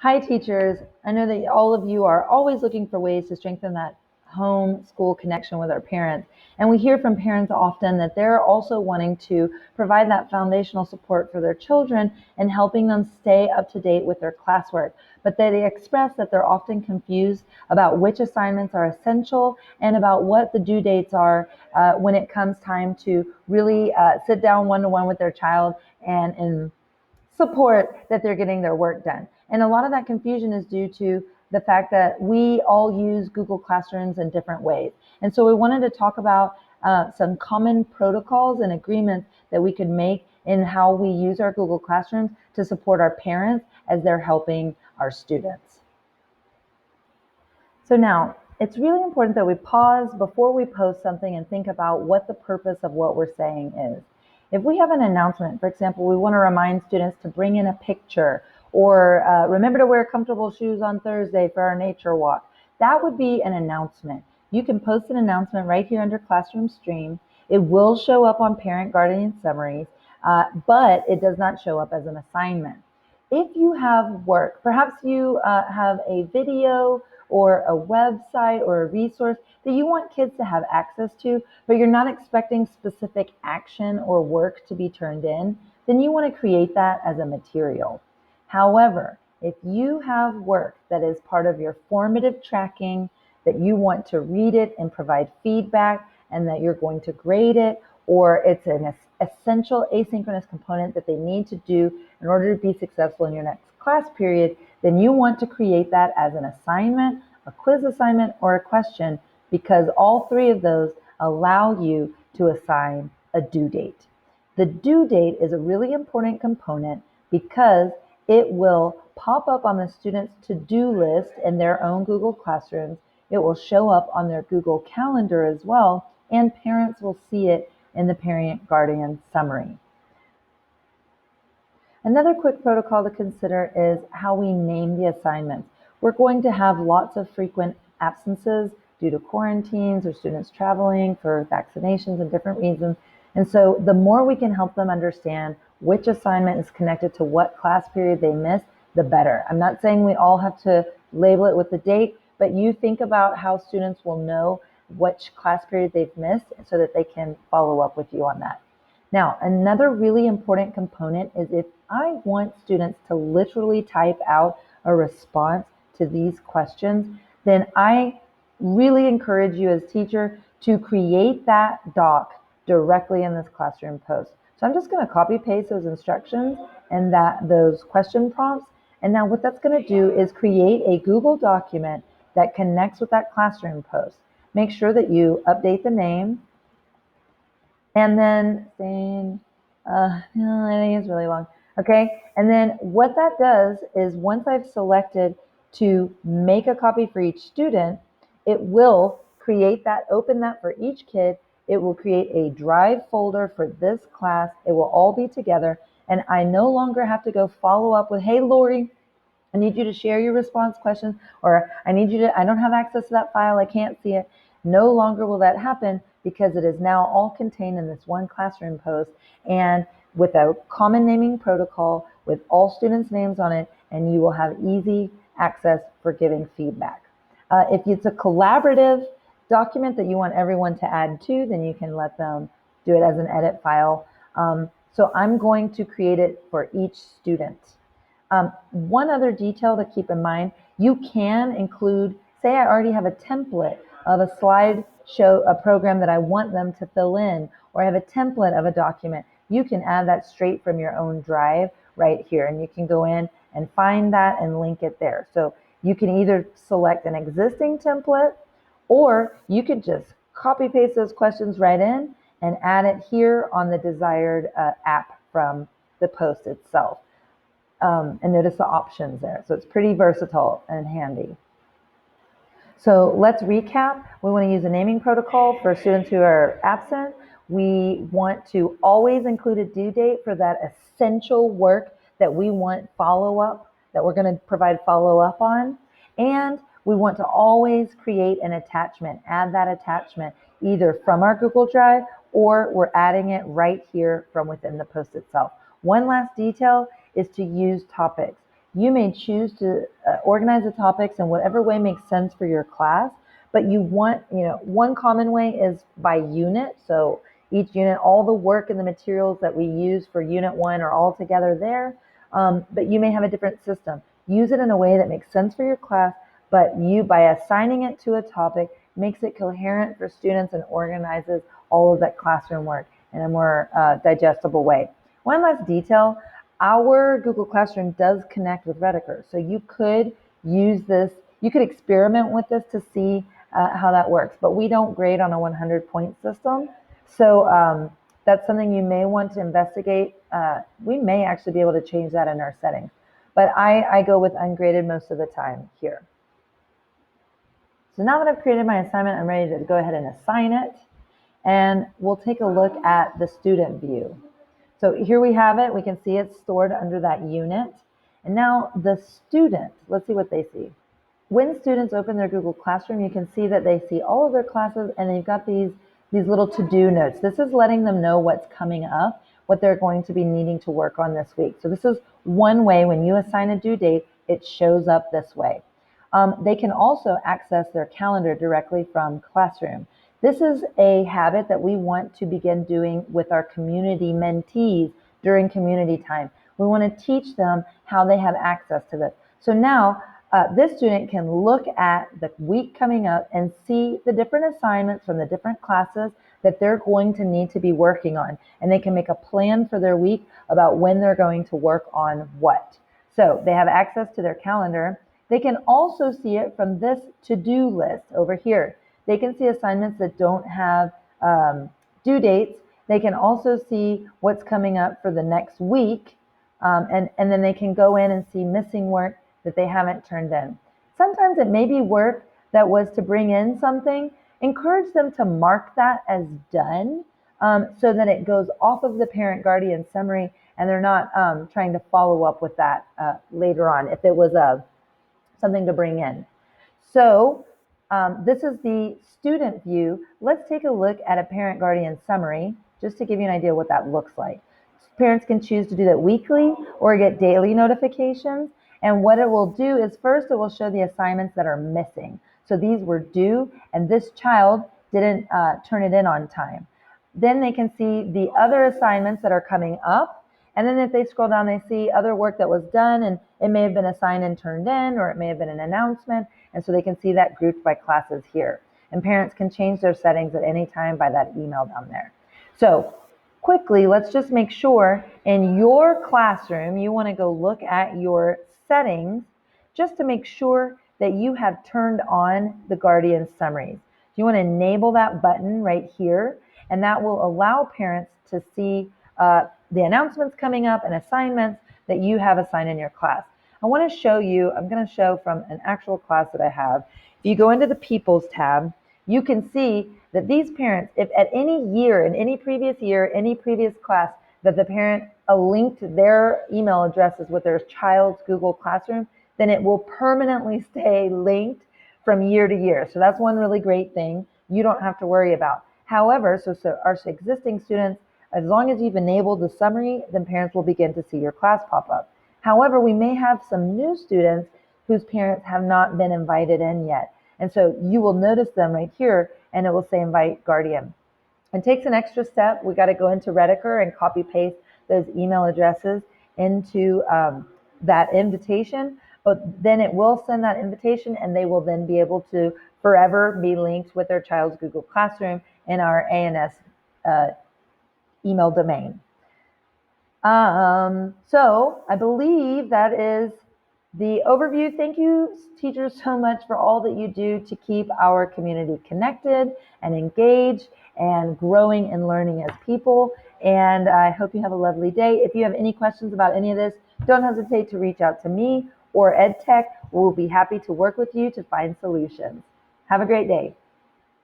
Hi, teachers. I know that all of you are always looking for ways to strengthen that home school connection with our parents. And we hear from parents often that they're also wanting to provide that foundational support for their children and helping them stay up to date with their classwork. But they express that they're often confused about which assignments are essential and about what the due dates are when it comes time to really sit down one-to-one with their child and support that they're getting their work done. And a lot of that confusion is due to the fact that we all use Google Classrooms in different ways. And so we wanted to talk about some common protocols and agreements that we could make in how we use our Google Classrooms to support our parents as they're helping our students. So now, it's really important that we pause before we post something and think about what the purpose of what we're saying is. If we have an announcement, for example, we want to remind students to bring in a picture or remember to wear comfortable shoes on Thursday for our nature walk, that would be an announcement. You can post an announcement right here under Classroom Stream. It will show up on parent guardian summaries, but it does not show up as an assignment. If you have work, perhaps you have a video or a website or a resource that you want kids to have access to, but you're not expecting specific action or work to be turned in, then you want to create that as a material. However, if you have work that is part of your formative tracking, that you want to read it and provide feedback, and that you're going to grade it, or it's an essential asynchronous component that they need to do in order to be successful in your next class period, then you want to create that as an assignment, a quiz assignment, or a question, because all three of those allow you to assign a due date. The due date is a really important component because it will pop up on the student's to-do list in their own Google Classrooms. It will show up on their Google Calendar as well, and parents will see it in the parent guardian summary. Another quick protocol to consider is how we name the assignments. We're going to have lots of frequent absences due to quarantines or students traveling for vaccinations and different reasons. And so the more we can help them understand which assignment is connected to what class period they missed, the better. I'm not saying we all have to label it with the date, but you think about how students will know which class period they've missed so that they can follow up with you on that. Now, another really important component is if I want students to literally type out a response to these questions, then I really encourage you as teacher to create that doc directly in this classroom post. So I'm just going to copy paste those instructions and those question prompts. And now what that's going to do is create a Google document that connects with that classroom post. Make sure that you update the name, and then saying, no, I think it's really long. Okay, and then what that does is once I've selected to make a copy for each student, it will create that, open that for each kid. It will create a Drive folder for this class. It will all be together, and I no longer have to go follow up with, hey, Lori, I need you to share your response questions, or I don't have access to that file, I can't see it. No longer will that happen because it is now all contained in this one classroom post and with a common naming protocol with all students' names on it, and you will have easy access for giving feedback. If it's a collaborative document that you want everyone to add to, then you can let them do it as an edit file. So I'm going to create it for each student. One other detail to keep in mind, you can include, say I already have a template of a slideshow, a program that I want them to fill in, or I have a template of a document. You can add that straight from your own Drive right here, and you can go in and find that and link it there. So you can either select an existing template, or you could just copy paste those questions right in and add it here on the desired app from the post itself. And notice the options there. So it's pretty versatile and handy. So let's recap. We want to use a naming protocol for students who are absent. We want to always include a due date for that essential work that we want follow-up, that we're going to provide follow-up on. And we want to always create an attachment, add that attachment either from our Google Drive or we're adding it right here from within the post itself. One last detail is to use topics. You may choose to organize the topics in whatever way makes sense for your class, but you want, one common way is by unit. So each unit, all the work and the materials that we use for unit 1 are all together there. But you may have a different system. Use it in a way that makes sense for your class, but by assigning it to a topic, makes it coherent for students and organizes all of that classroom work in a more digestible way. One last detail, our Google Classroom does connect with Rediker. So you could use this, you could experiment with this to see how that works, but we don't grade on a 100-point system. So that's something you may want to investigate. We may actually be able to change that in our settings, but I go with ungraded most of the time here. So now that I've created my assignment, I'm ready to go ahead and assign it, and we'll take a look at the student view. So here we have it. We can see it's stored under that unit. And now the student, let's see what they see. When students open their Google Classroom, you can see that they see all of their classes and they've got these little to-do notes. This is letting them know what's coming up, what they're going to be needing to work on this week. So this is one way when you assign a due date, it shows up this way. They can also access their calendar directly from Classroom. This is a habit that we want to begin doing with our community mentees during community time. We want to teach them how they have access to this. So now this student can look at the week coming up and see the different assignments from the different classes that they're going to need to be working on. And they can make a plan for their week about when they're going to work on what. So they have access to their calendar. They can also see it from this to-do list over here. They can see assignments that don't have due dates. They can also see what's coming up for the next week. And then they can go in and see missing work that they haven't turned in. Sometimes it may be work that was to bring in something. Encourage them to mark that as done so that it goes off of the parent-guardian summary and they're not trying to follow up with that later on if it was something to bring in. So this is the student view. Let's take a look at a parent-guardian summary just to give you an idea what that looks like. Parents can choose to do that weekly or get daily notifications. And what it will do is first it will show the assignments that are missing. So these were due and this child didn't turn it in on time. Then they can see the other assignments that are coming up. And then if they scroll down, they see other work that was done and it may have been assigned and turned in, or it may have been an announcement. And so they can see that grouped by classes here. And parents can change their settings at any time by that email down there. So quickly, let's just make sure in your classroom, you want to go look at your settings just to make sure that you have turned on the Guardian summaries. You want to enable that button right here, and that will allow parents to see the announcements coming up and assignments that you have assigned in your class. I want to show you, I'm going to show from an actual class that I have. If you go into the People's tab, you can see that these parents, if at any year, in any previous year, any previous class, that the parent linked their email addresses with their child's Google Classroom, then it will permanently stay linked from year to year. So that's one really great thing you don't have to worry about. However, so our existing students, as long as you've enabled the summary, then parents will begin to see your class pop up. However, we may have some new students whose parents have not been invited in yet. And so you will notice them right here and it will say invite Guardian. It takes an extra step. We got to go into Rediker and copy paste those email addresses into that invitation, but then it will send that invitation and they will then be able to forever be linked with their child's Google Classroom in our ANS email domain. So I believe that is the overview. Thank you, teachers, so much for all that you do to keep our community connected and engaged and growing and learning as people. And I hope you have a lovely day. If you have any questions about any of this, don't hesitate to reach out to me or EdTech. We'll be happy to work with you to find solutions. Have a great day.